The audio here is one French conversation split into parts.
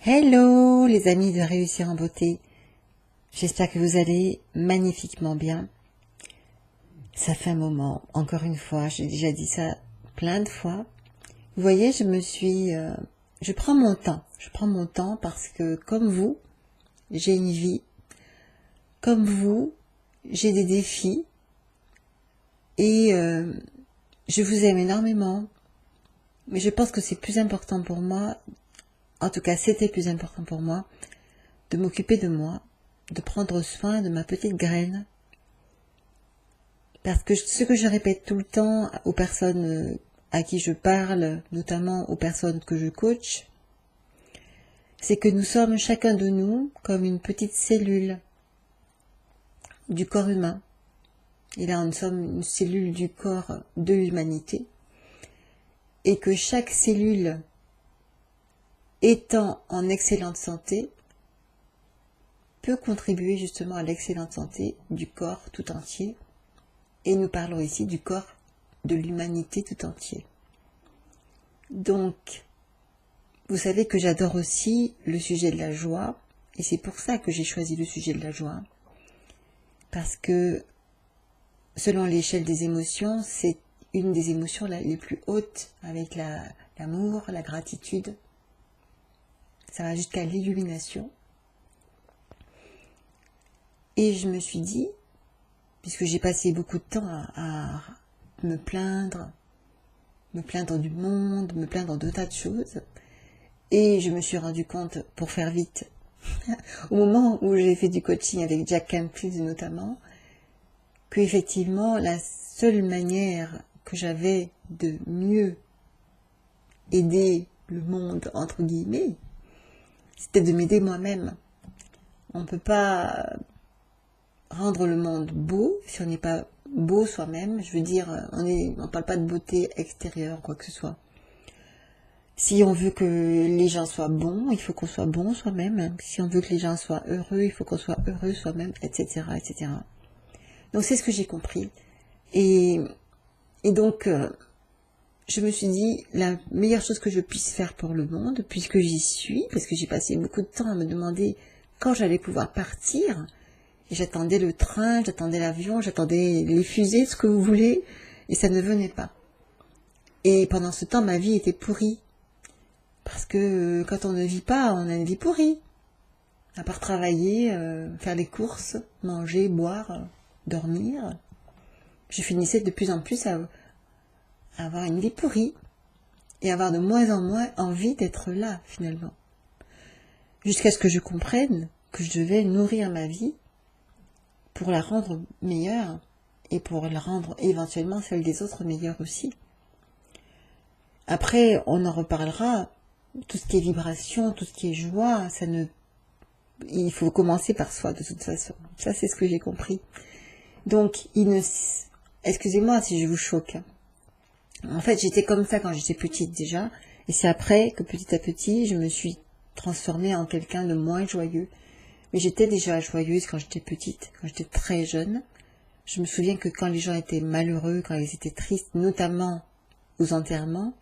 Hello les amis de Réussir en Beauté, j'espère que vous allez magnifiquement bien. Ça fait un moment, encore une fois, j'ai déjà dit ça plein de fois. Vous voyez, je prends mon temps parce que comme vous, j'ai une vie, comme vous, j'ai des défis et je vous aime énormément, mais je pense que c'est plus important pour moi, en tout cas c'était plus important pour moi, de m'occuper de moi, de prendre soin de ma petite graine. Parce que ce que je répète tout le temps aux personnes à qui je parle, notamment aux personnes que je coach, c'est que nous sommes chacun de nous comme une petite cellule du corps humain. Et là, nous sommes une cellule du corps de l'humanité. Et que chaque cellule étant en excellente santé, peut contribuer justement à l'excellente santé du corps tout entier. Et nous parlons ici du corps de l'humanité tout entier. Donc, vous savez que j'adore aussi le sujet de la joie, et c'est pour ça que j'ai choisi le sujet de la joie. Parce que, selon l'échelle des émotions, c'est une des émotions les plus hautes, avec l'amour, la gratitude. Ça va jusqu'à l'illumination. Et je me suis dit, puisque j'ai passé beaucoup de temps à me plaindre du monde, me plaindre de tas de choses, et je me suis rendu compte, pour faire vite, au moment où j'ai fait du coaching avec Jack Canfield notamment, que effectivement la seule manière que j'avais de mieux aider le monde, entre guillemets, c'était de m'aider moi-même. On ne peut pas rendre le monde beau si on n'est pas beau soi-même. Je veux dire, on ne parle pas de beauté extérieure, quoi que ce soit. Si on veut que les gens soient bons, il faut qu'on soit bon soi-même. Si on veut que les gens soient heureux, il faut qu'on soit heureux soi-même, etc., etc. Donc c'est ce que j'ai compris. Et donc, je me suis dit, la meilleure chose que je puisse faire pour le monde, puisque j'y suis, parce que j'ai passé beaucoup de temps à me demander quand j'allais pouvoir partir, et j'attendais le train, j'attendais l'avion, j'attendais les fusées, ce que vous voulez, et ça ne venait pas. Et pendant ce temps, ma vie était pourrie. Parce que quand on ne vit pas, on a une vie pourrie. À part travailler, faire les courses, manger, boire, dormir, je finissais de plus en plus à avoir une vie pourrie. Et avoir de moins en moins envie d'être là, finalement. Jusqu'à ce que je comprenne que je devais nourrir ma vie pour la rendre meilleure et pour la rendre éventuellement celle des autres meilleure aussi. Après, on en reparlera. Tout ce qui est vibration, tout ce qui est joie, il faut commencer par soi de toute façon. Ça, c'est ce que j'ai compris. Donc, excusez-moi si je vous choque. En fait, j'étais comme ça quand j'étais petite déjà, et c'est après que petit à petit, je me suis transformée en quelqu'un de moins joyeux. Mais j'étais déjà joyeuse quand j'étais petite, quand j'étais très jeune. Je me souviens que quand les gens étaient malheureux, quand ils étaient tristes, notamment aux enterrements,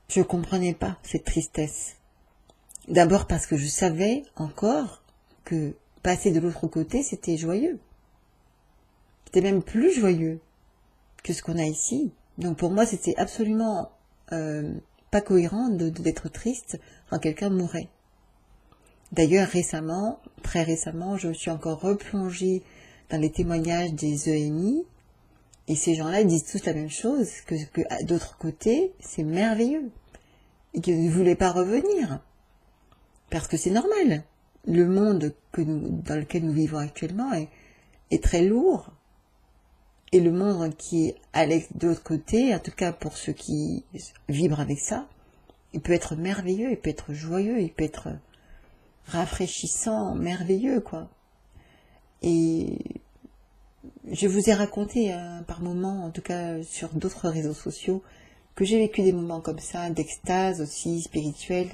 je ne comprenais pas cette tristesse. D'abord parce que je savais encore que passer de l'autre côté, c'était joyeux. C'était même plus joyeux que ce qu'on a ici. Donc pour moi, c'était absolument pas cohérent d'être triste quand quelqu'un mourait. D'ailleurs, très récemment, je suis encore replongée dans les témoignages des EMI, et ces gens-là disent tous la même chose, que d'autre côté, c'est merveilleux, et qu'ils ne voulaient pas revenir. Parce que c'est normal. Le monde dans lequel nous vivons actuellement est très lourd. Et le monde qui est de l'autre côté, en tout cas pour ceux qui vibrent avec ça, il peut être merveilleux, il peut être joyeux, il peut être rafraîchissant, merveilleux, quoi. Et je vous ai raconté par moments, en tout cas sur d'autres réseaux sociaux, que j'ai vécu des moments comme ça, d'extase aussi spirituelle.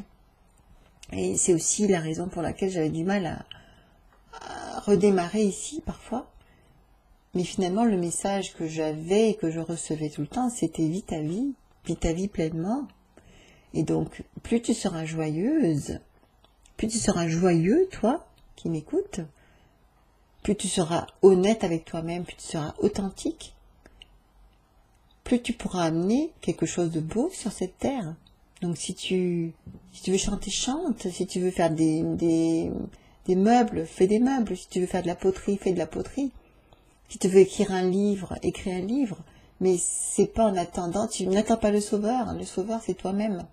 Et c'est aussi la raison pour laquelle j'avais du mal à redémarrer ici parfois. Mais finalement, le message que j'avais et que je recevais tout le temps, c'était vis ta vie pleinement. Et donc, plus tu seras joyeuse, plus tu seras joyeux, toi, qui m'écoutes, plus tu seras honnête avec toi-même, plus tu seras authentique, plus tu pourras amener quelque chose de beau sur cette terre. Donc si tu veux chanter, chante. Si tu veux faire des meubles, fais des meubles. Si tu veux faire de la poterie, fais de la poterie. Si tu veux écrire un livre, écris un livre. Mais c'est pas en attendant, tu n'attends pas le sauveur. Le sauveur, c'est toi-même.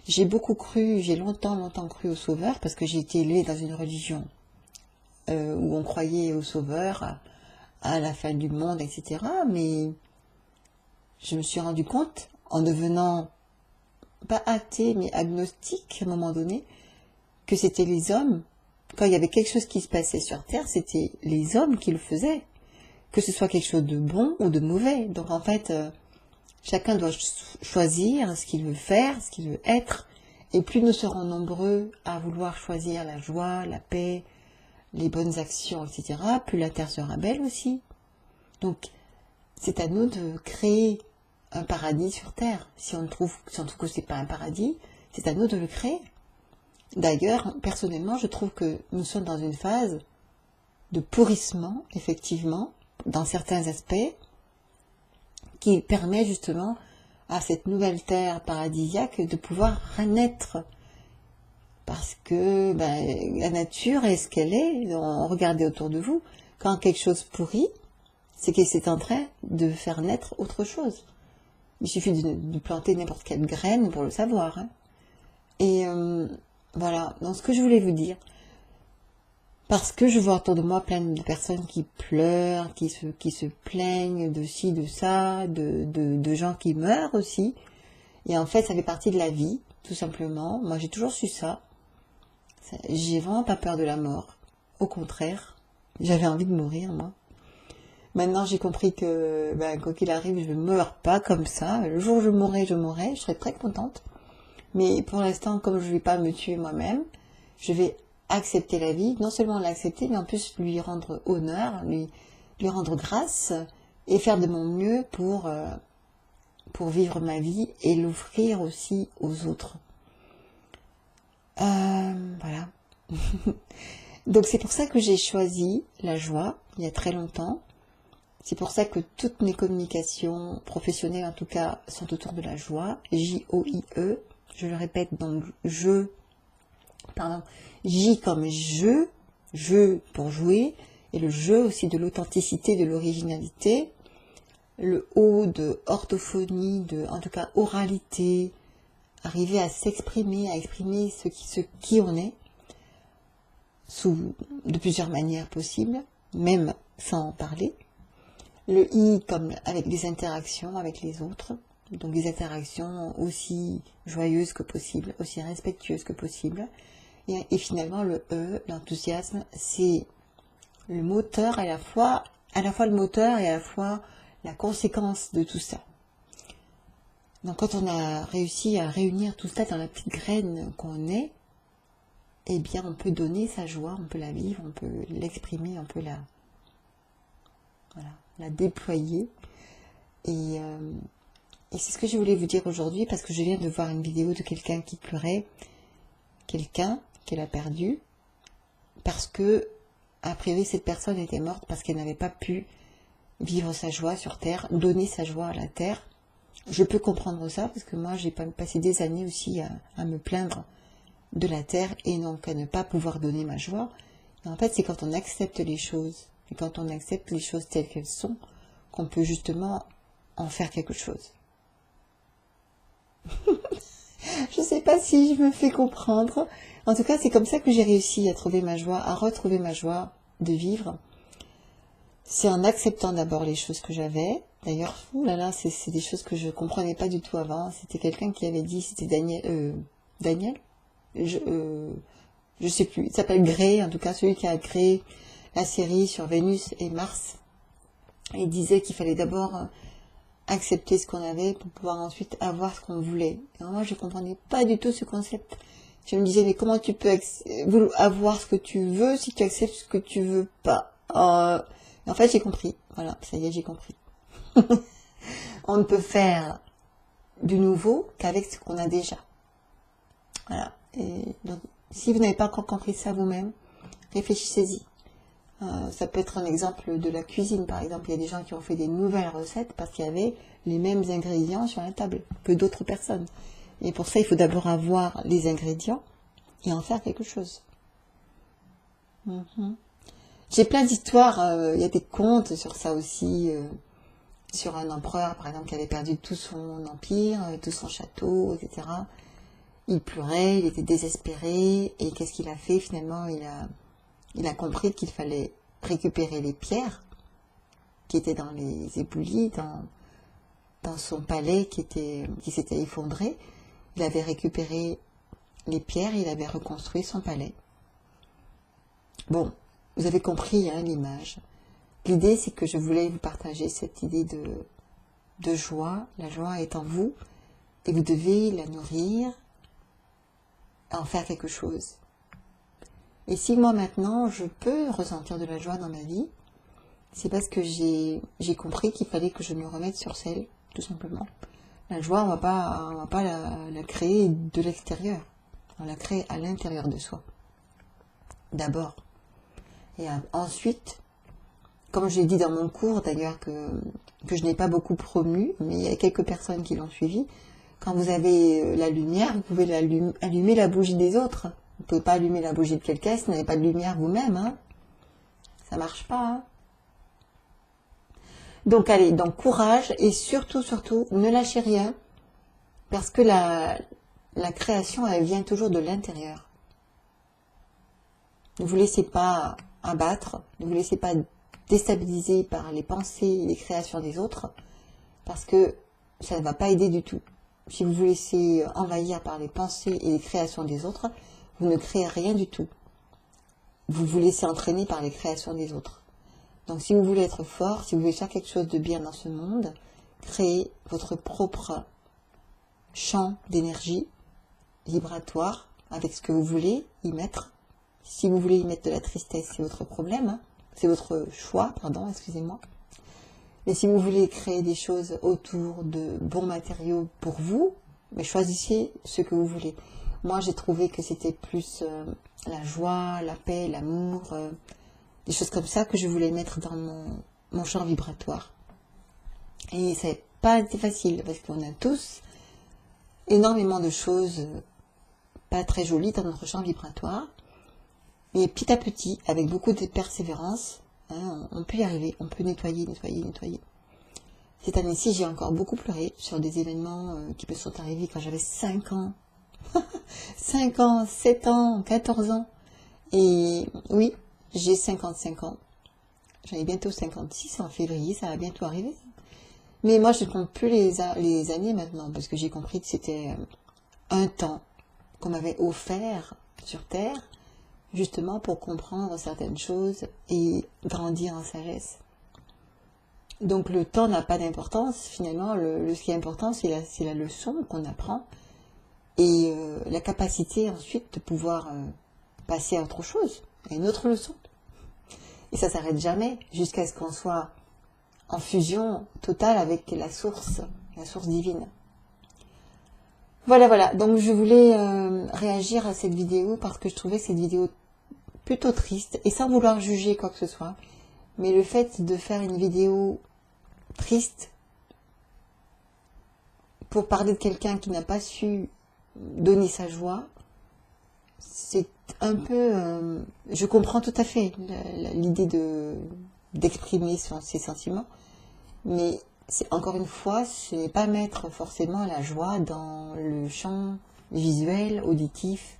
J'ai longtemps cru au sauveur parce que j'ai été élevée dans une religion où on croyait au sauveur, à la fin du monde, etc. Mais je me suis rendu compte, en devenant pas athée, mais agnostique à un moment donné, que c'était les hommes. Quand il y avait quelque chose qui se passait sur Terre, c'était les hommes qui le faisaient. Que ce soit quelque chose de bon ou de mauvais. Donc en fait, chacun doit choisir ce qu'il veut faire, ce qu'il veut être. Et plus nous serons nombreux à vouloir choisir la joie, la paix, les bonnes actions, etc., plus la Terre sera belle aussi. Donc, c'est à nous de créer un paradis sur Terre. Si on trouve que ce n'est pas un paradis, c'est à nous de le créer. D'ailleurs, personnellement, je trouve que nous sommes dans une phase de pourrissement, effectivement, dans certains aspects, qui permet justement à cette nouvelle terre paradisiaque de pouvoir renaître. Parce que la nature est ce qu'elle est. Regardez autour de vous. Quand quelque chose pourrit, c'est que c'est en train de faire naître autre chose. Il suffit de planter n'importe quelle graine pour le savoir. Hein. Et voilà, donc ce que je voulais vous dire, parce que je vois autour de moi plein de personnes qui pleurent, qui se plaignent de ci, de ça, de gens qui meurent aussi. Et en fait, ça fait partie de la vie, tout simplement. Moi, j'ai toujours su ça. J'ai vraiment pas peur de la mort. Au contraire, j'avais envie de mourir, moi. Maintenant, j'ai compris que, quoi qu'il arrive, je ne meurs pas comme ça. Le jour où je mourrai, je serai très contente. Mais pour l'instant, comme je ne vais pas me tuer moi-même, je vais accepter la vie, non seulement l'accepter, mais en plus lui rendre honneur, lui rendre grâce, et faire de mon mieux pour vivre ma vie et l'offrir aussi aux autres. Voilà. Donc c'est pour ça que j'ai choisi la joie, il y a très longtemps. C'est pour ça que toutes mes communications professionnelles, en tout cas, sont autour de la joie. J-O-I-E. Je le répète, donc J comme jeu pour jouer, et le jeu aussi de l'authenticité, de l'originalité. Le O de orthophonie, en tout cas oralité, arriver à s'exprimer, à exprimer ce qui on est, de plusieurs manières possibles, même sans en parler. Le I comme avec des interactions avec les autres, donc des interactions aussi joyeuses que possible, aussi respectueuses que possible. Et finalement le E, l'enthousiasme, c'est le moteur à la fois le moteur et à la fois la conséquence de tout ça. Donc quand on a réussi à réunir tout ça dans la petite graine qu'on est, eh bien on peut donner sa joie, on peut la vivre, on peut l'exprimer, on peut la déployer. Et c'est ce que je voulais vous dire aujourd'hui, parce que je viens de voir une vidéo de quelqu'un qui pleurait, quelqu'un qu'elle a perdu, parce que, a priori, cette personne était morte parce qu'elle n'avait pas pu vivre sa joie sur Terre, donner sa joie à la Terre. Je peux comprendre ça, parce que moi, j'ai passé des années aussi à me plaindre de la Terre, et donc à ne pas pouvoir donner ma joie. Et en fait, c'est quand on accepte les choses, et quand on accepte les choses telles qu'elles sont, qu'on peut justement en faire quelque chose. Je ne sais pas si je me fais comprendre. En tout cas, c'est comme ça que j'ai réussi à trouver ma joie, à retrouver ma joie de vivre. C'est en acceptant d'abord les choses que j'avais. D'ailleurs, c'est des choses que je ne comprenais pas du tout avant. C'était quelqu'un qui avait dit, c'était Daniel je sais plus, il s'appelle Gray, en tout cas celui qui a créé la série sur Vénus et Mars. Il disait qu'il fallait d'abord accepter ce qu'on avait pour pouvoir ensuite avoir ce qu'on voulait. Et moi, je ne comprenais pas du tout ce concept. Je me disais, mais comment tu peux avoir ce que tu veux si tu acceptes ce que tu veux pas? En fait, j'ai compris. Voilà, ça y est, j'ai compris. On ne peut faire du nouveau qu'avec ce qu'on a déjà. Voilà. Et donc, si vous n'avez pas encore compris ça vous-même, réfléchissez-y. Ça peut être un exemple de la cuisine, par exemple. Il y a des gens qui ont fait des nouvelles recettes parce qu'il y avait les mêmes ingrédients sur la table que d'autres personnes. Et pour ça, il faut d'abord avoir les ingrédients et en faire quelque chose. J'ai plein d'histoires. Il y a des contes sur ça aussi. Sur un empereur, par exemple, qui avait perdu tout son empire, tout son château, etc. Il pleurait, il était désespéré. Et qu'est-ce qu'il a fait finalement? Il a compris qu'il fallait récupérer les pierres qui étaient dans les éboulis, dans son palais qui s'était effondré. Il avait récupéré les pierres, il avait reconstruit son palais. Bon, vous avez compris hein, l'image. L'idée, c'est que je voulais vous partager cette idée de joie. La joie est en vous et vous devez la nourrir, en faire quelque chose. Et si moi maintenant je peux ressentir de la joie dans ma vie, c'est parce que j'ai compris qu'il fallait que je me remette sur selle, tout simplement. La joie, on va pas la créer de l'extérieur. On la crée à l'intérieur de soi. D'abord. Et ensuite, comme je l'ai dit dans mon cours d'ailleurs, que je n'ai pas beaucoup promu, mais il y a quelques personnes qui l'ont suivi, quand vous avez la lumière, vous pouvez allumer la bougie des autres. Vous ne pouvez pas allumer la bougie de quelqu'un si vous n'avez pas de lumière vous-même. Hein. Ça ne marche pas. Hein. Donc allez, donc courage et surtout, ne lâchez rien parce que la création, elle vient toujours de l'intérieur. Ne vous laissez pas abattre, ne vous laissez pas déstabiliser par les pensées et les créations des autres parce que ça ne va pas aider du tout. Si vous vous laissez envahir par les pensées et les créations des autres, vous ne créez rien du tout. Vous vous laissez entraîner par les créations des autres. Donc si vous voulez être fort, si vous voulez faire quelque chose de bien dans ce monde, créez votre propre champ d'énergie vibratoire avec ce que vous voulez y mettre. Si vous voulez y mettre de la tristesse, c'est votre problème, hein. C'est votre choix, pardon, excusez-moi. Et si vous voulez créer des choses autour de bons matériaux pour vous, mais choisissez ce que vous voulez. Moi, j'ai trouvé que c'était plus la joie, la paix, l'amour, des choses comme ça que je voulais mettre dans mon champ vibratoire. Et ça n'a pas été facile, parce qu'on a tous énormément de choses pas très jolies dans notre champ vibratoire. Mais petit à petit, avec beaucoup de persévérance, hein, on peut y arriver, on peut nettoyer. Cette année-ci, j'ai encore beaucoup pleuré sur des événements qui me sont arrivés quand j'avais 5 ans. 5 ans, 7 ans, 14 ans. Et oui, j'ai 55 ans. J'en ai bientôt 56 en février, ça va bientôt arriver. Mais moi, je ne compte plus les années maintenant, parce que j'ai compris que c'était un temps qu'on m'avait offert sur Terre, justement pour comprendre certaines choses et grandir en sagesse. Donc le temps n'a pas d'importance, finalement, ce qui est important, c'est la leçon qu'on apprend et la capacité ensuite de pouvoir passer à autre chose, à une autre leçon. Et ça ne s'arrête jamais jusqu'à ce qu'on soit en fusion totale avec la source divine. Voilà, donc je voulais réagir à cette vidéo parce que je trouvais cette vidéo plutôt triste, et sans vouloir juger quoi que ce soit, mais le fait de faire une vidéo triste pour parler de quelqu'un qui n'a pas su donner sa joie, c'est un peu... je comprends tout à fait l'idée d'exprimer ses sentiments, mais encore une fois, ce n'est pas mettre forcément la joie dans le champ visuel, auditif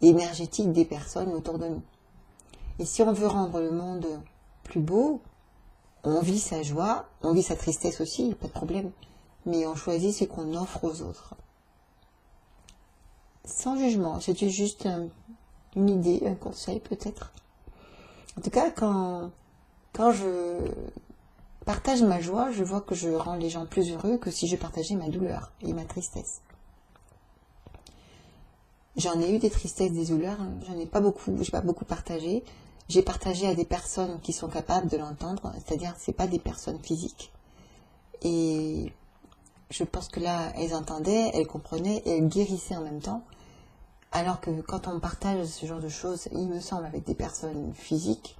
et énergétique des personnes autour de nous. Et si on veut rendre le monde plus beau, on vit sa joie, on vit sa tristesse aussi, pas de problème, mais on choisit ce qu'on offre aux autres. Sans jugement, c'était juste une idée, un conseil peut-être. En tout cas, quand je partage ma joie, je vois que je rends les gens plus heureux que si je partageais ma douleur et ma tristesse. J'en ai eu des tristesses, des douleurs, j'en ai pas beaucoup, j'ai pas beaucoup partagé. J'ai partagé à des personnes qui sont capables de l'entendre, c'est-à-dire c'est pas des personnes physiques. Et je pense que là, elles entendaient, elles comprenaient et elles guérissaient en même temps Alors que quand on partage ce genre de choses, il me semble, avec des personnes physiques,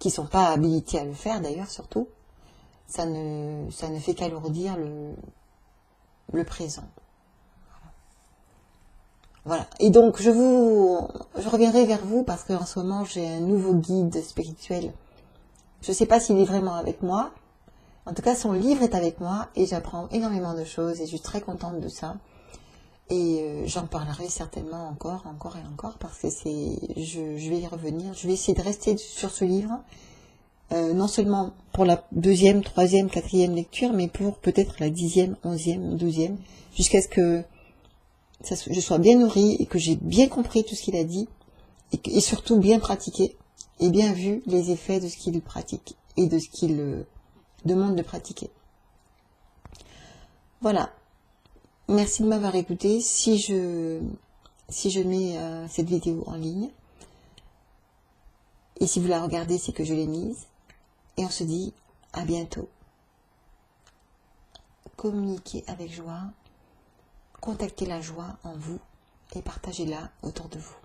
qui ne sont pas habilitées à le faire d'ailleurs surtout, ça ne fait qu'alourdir le présent. Voilà. Et donc, je reviendrai vers vous parce qu'en ce moment, j'ai un nouveau guide spirituel. Je ne sais pas s'il est vraiment avec moi. En tout cas, son livre est avec moi et j'apprends énormément de choses et je suis très contente de ça. Et j'en parlerai certainement encore et encore parce que je vais y revenir. Je vais essayer de rester sur ce livre, non seulement pour la 2e, 3e, 4e lecture, mais pour peut-être la 10e, 11e, 12e, jusqu'à ce que je sois bien nourrie et que j'ai bien compris tout ce qu'il a dit et surtout bien pratiqué et bien vu les effets de ce qu'il pratique et de ce qu'il demande de pratiquer. Voilà. Merci de m'avoir écouté. Si je mets cette vidéo en ligne, et si vous la regardez, c'est que je l'ai mise. Et on se dit à bientôt. Communiquez avec joie, contactez la joie en vous et partagez-la autour de vous.